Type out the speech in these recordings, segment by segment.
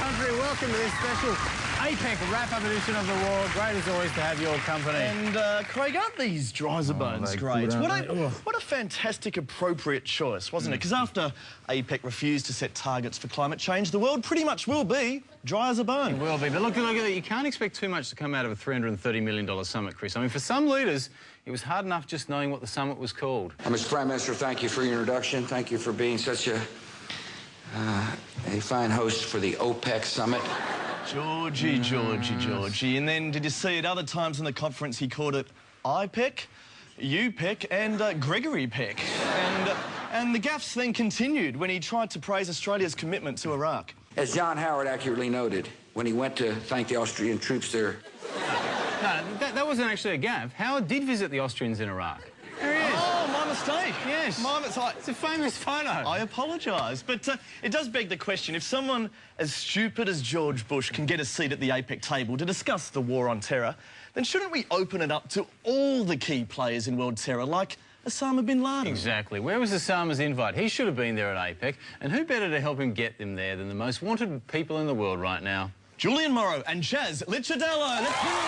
country. Welcome to this special APEC wrap-up edition of the War. Great as always to have your company. And, Craig, aren't these dryzer bones great? What a fantastic, appropriate choice, wasn't it? Because after APEC refused to set targets for climate change, the world pretty much will be dry as a bone. It will be, but look at it. You can't expect too much to come out of a $330 million summit, Chris. I mean, for some leaders, it was hard enough just knowing what the summit was called. Mr. Prime Minister, thank you for your introduction. Thank you for being such a fine host for the OPEC summit. Georgie. And then did you see at other times in the conference he called it IPEC, UPEC and Gregory Peck. And the gaffes then continued when he tried to praise Australia's commitment to Iraq. As John Howard accurately noted, when he went to thank the Austrian troops there. No, that wasn't actually a gaffe. Howard did visit the Austrians in Iraq. There he is. Oh, my mistake. Yes. It's a famous photo. I apologise. But it does beg the question, if someone as stupid as George Bush can get a seat at the APEC table to discuss the war on terror, then shouldn't we open it up to all the key players in world terror, like Osama bin Laden? Exactly. Where was Osama's invite? He should have been there at APEC. And who better to help him get them there than the most wanted people in the world right now? Julian Morrow and Jazz Licciardello. Let's hear it.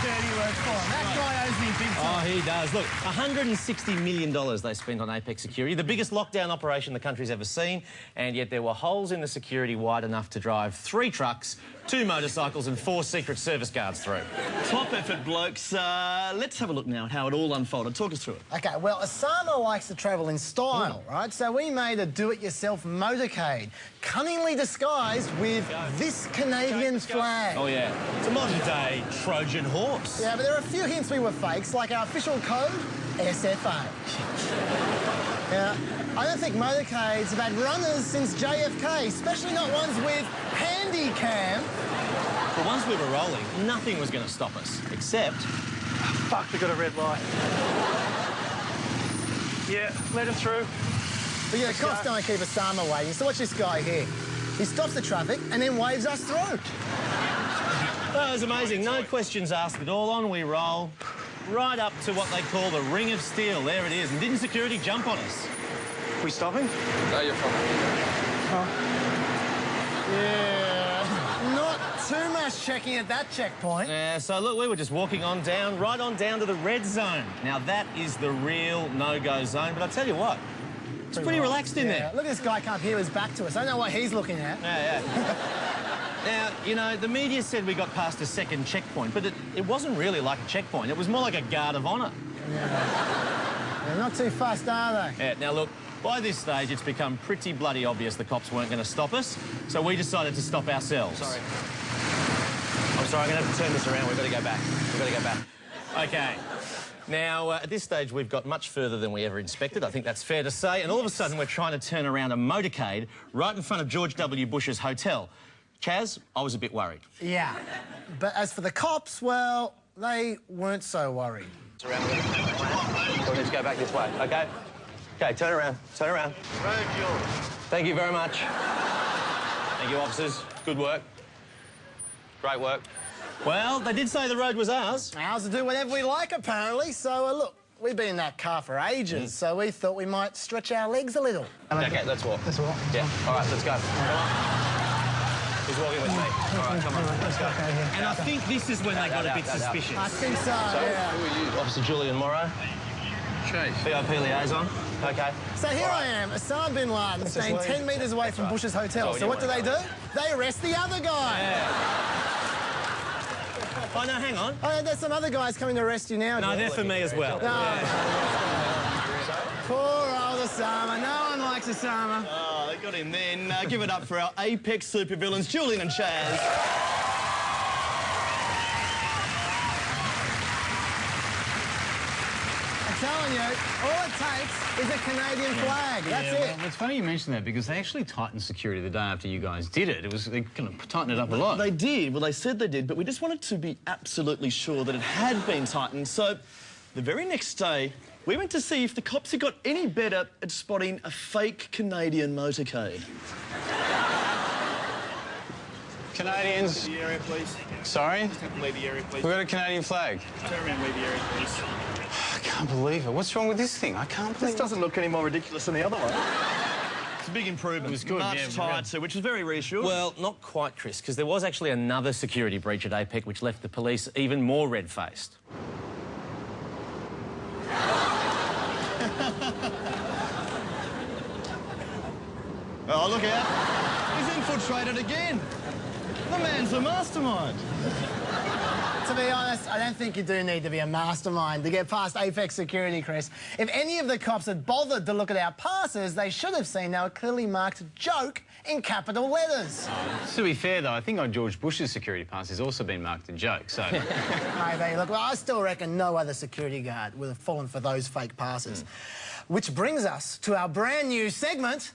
Dirty work for him. That guy owes me big time. Oh, he does. Look, $160 million they spent on APEC security, the biggest lockdown operation the country's ever seen, and yet there were holes in the security wide enough to drive 3 trucks, 2 motorcycles and 4 Secret Service guards through. Top effort, blokes. Let's have a look now at how it all unfolded. Talk us through it. OK, well, Osama likes to travel in style, right? So we made a do-it-yourself motorcade, cunningly disguised with this Canadian flag. Oh, yeah. It's a modern-day Trojan horse. Yeah, but there are a few hints we were fakes, like our official code, SFA. Yeah, I don't think motorcades have had runners since JFK, especially not ones with handy cam. But once we were rolling, nothing was going to stop us, except... Fuck, we got a red light. Yeah, let him through. But yeah, the cops don't keep Osama waiting, so watch this guy here. He stops the traffic and then waves us through. Oh, it was amazing. No questions asked at all. On we roll, right up to what they call the Ring of Steel. There it is. And didn't security jump on us? We stopping? No, you're fine. Yeah, not too much checking at that checkpoint. Yeah, so look, we were just walking on down, right on down to the red zone. Now, that is the real no-go zone, but I tell you what, it's pretty relaxed in there. Look at this guy come here, his back to us. I don't know what he's looking at. Yeah. Now, you know, the media said we got past a second checkpoint, but it wasn't really like a checkpoint. It was more like a guard of honour. Yeah. They're not too fast, are they? Yeah, now look, by this stage, it's become pretty bloody obvious the cops weren't going to stop us, so we decided to stop ourselves. Sorry. I'm sorry, I'm going to have to turn this around. We've got to go back. We've got to go back. OK. Now, at this stage, we've got much further than we ever expected. I think that's fair to say. And all of a sudden, we're trying to turn around a motorcade right in front of George W. Bush's hotel. Chaz, I was a bit worried. Yeah. But as for the cops, well, they weren't so worried. We'll need to go back this way, OK? OK, turn around. Turn around. Road, George. Thank you very much. Thank you, officers. Good work. Great work. Well, they did say the road was ours. Ours to do whatever we like, apparently. So, look, we've been in that car for ages, so we thought we might stretch our legs a little. OK, let's walk. Let's walk. Yeah, all right, let's go. Come on. He's walking with me. All right, come on, let's go. And I think this is when they got a bit suspicious. I think so, yeah. Who are you? Officer Julian Morrow. Chase. VIP liaison. OK. So here I am, Osama bin Laden, staying 10 metres away from Bush's hotel. So what do? They arrest the other guy. Yeah. Oh, no, hang on. Oh, there's some other guys coming to arrest you now. No, they're for me as well. No. Poor old Osama. No one likes Osama. Oh, they got him then. Give it up for our APEC supervillains, Julian and Chaz. I'm telling you, all it takes is a Canadian flag. That's it. Well, it's funny you mention that because they actually tightened security the day after you guys did it. They kind of tightened it up a lot. They did. Well, they said they did, but we just wanted to be absolutely sure that it had been tightened. So the very next day, we went to see if the cops had got any better at spotting a fake Canadian motorcade. Canadians. Leave the area, please. Sorry? Leave the area, please. We've got a Canadian flag. Turn around, leave the area, please. can't believe it. What's wrong with this thing? I can't believe This doesn't look any more ridiculous than the other one. It's a big improvement. It was good, Much yeah, tighter, which is very reassuring. Well, not quite, Chris, because there was actually another security breach at APEC which left the police even more red-faced. Oh, look out. He's infiltrated again. The man's a mastermind. To be honest, I don't think you do need to be a mastermind to get past APEC security, Chris. If any of the cops had bothered to look at our passes, they should have seen they were clearly marked joke in capital letters. To be fair, though, I think on George Bush's security pass has also been marked a joke, so... Maybe. Look, well, I still reckon no other security guard would have fallen for those fake passes. Which brings us to our brand new segment...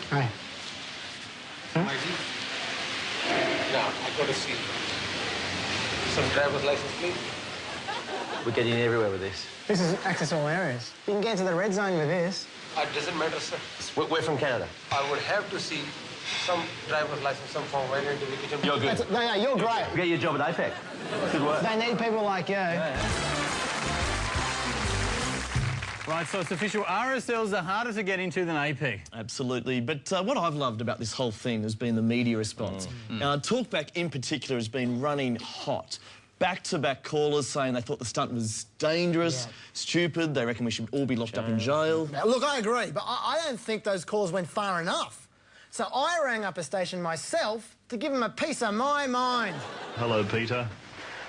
Hey. Now, I got to see some driver's license, please. We're getting everywhere with this. This is access all areas. You can get to the red zone with this. It doesn't matter, sir. We're from Canada. I would have to see some driver's license, some form of identification. You're good. No, you're great. Get your job at APEC. Good work. They need people like you. Right, so it's official. RSLs are harder to get into than APEC. Absolutely. But what I've loved about this whole thing has been the media response. Talkback in particular has been running hot. Back-to-back callers saying they thought the stunt was dangerous, stupid, they reckon we should all be locked up in jail. Now, look, I agree, but I don't think those calls went far enough. So I rang up a station myself to give them a piece of my mind. Hello, Peter.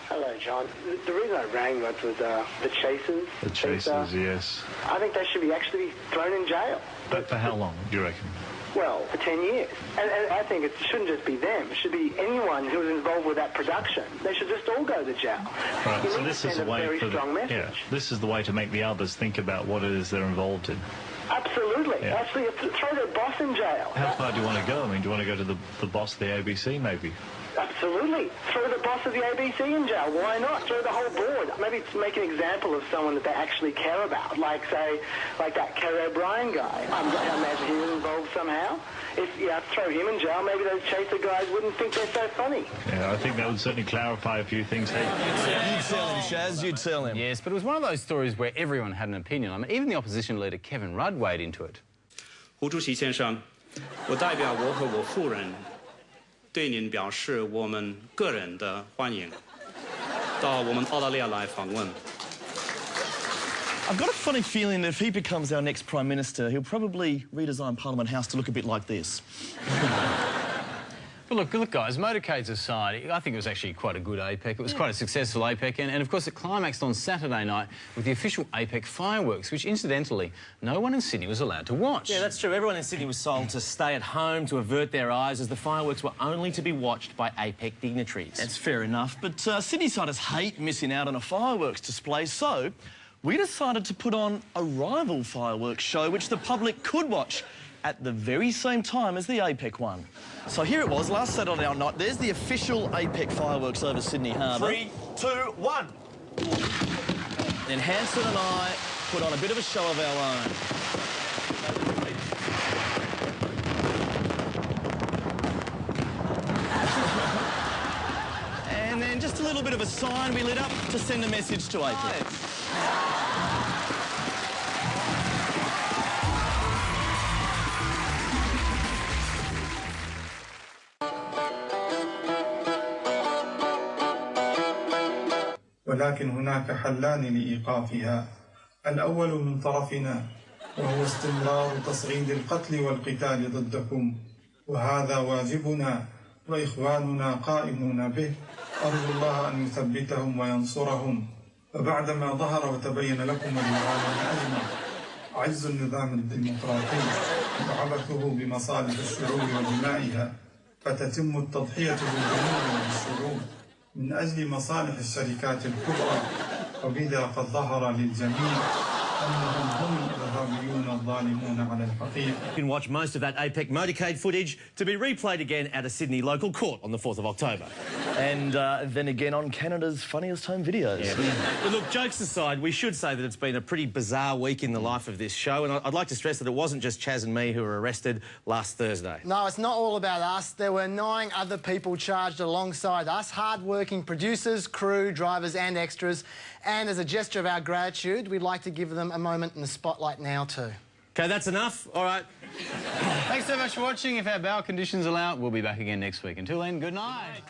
Hello, John. The reason I rang was the chasers. The chasers, yes. I think they should be actually thrown in jail. But for how long, do you reckon? Well, for 10 years. And I think it shouldn't just be them. It should be anyone who was involved with that production. They should just all go to jail. Right, You so need this to is send the a way very for strong message. this is the way to make the others think about what it is they're involved in. Absolutely. Yeah. Actually, throw their boss in jail. How far do you want to go? I mean, do you want to go to the boss of the ABC, maybe? Absolutely. Throw the boss of the ABC in jail. Why not? Throw the whole board. Maybe make an example of someone that they actually care about, like, say, like that Kerry O'Brien guy. I imagine he was involved somehow. If you throw him in jail, maybe those chaser guys wouldn't think they're so funny. Yeah, I think that would certainly clarify a few things. Hey, You'd tell him, Shaz, you'd tell him. Yes, but it was one of those stories where everyone had an opinion. I mean, even the opposition leader, Kevin Rudd, weighed into it. 胡主席先生，我代表我和我夫人对您表示我们个人的欢迎，到我们澳大利亚来访问。 I've got a funny feeling that if he becomes our next Prime Minister, he'll probably redesign Parliament House to look a bit like this. But look, guys, motorcades aside, I think it was actually quite a good APEC. It was quite a successful APEC, and of course it climaxed on Saturday night with the official APEC fireworks, which incidentally, no one in Sydney was allowed to watch. Yeah, that's true. Everyone in Sydney was told to stay at home, to avert their eyes, as the fireworks were only to be watched by APEC dignitaries. That's fair enough, but Sydneysiders hate missing out on a fireworks display, so we decided to put on a rival fireworks show which the public could watch at the very same time as the APEC one. So here it was, last Saturday night. There's the official APEC fireworks over Sydney Harbour. 3, 2, 1. Then Hanson and I put on a bit of a show of our own. And then just a little bit of a sign we lit up to send a message to APEC. ولكن هناك حلان لإيقافها. الأول من طرفنا وهو استمرار تصعيد القتل والقتال ضدكم، وهذا واجبنا وإخواننا قائمون به. أرجو الله أن يثبتهم وينصرهم. فبعدما ظهر وتبين لكم العالم أجمع عجز النظام الديمقراطي وعبثه بمصالح الشعوب ودمائها، فتتم التضحية بالجنود وبالشعوب من أجل مصالح الشركات الكبرى، وبذا قد ظهر للجميع أنهم هم الإرهابيون الظالمون على الحقيقة. You can watch most of that APEC motorcade footage to be replayed again at a Sydney local court on the 4th of October. And then again on Canada's Funniest Home Videos. Yeah. But look, jokes aside, we should say that it's been a pretty bizarre week in the life of this show, and I'd like to stress that it wasn't just Chaz and me who were arrested last Thursday. No, it's not all about us. There were 9 other people charged alongside us, hard-working producers, crew, drivers and extras. And as a gesture of our gratitude, we'd like to give them a moment in the spotlight now too. OK, that's enough. All right. Thanks so much for watching. If our bail conditions allow, we'll be back again next week. Until then, good night.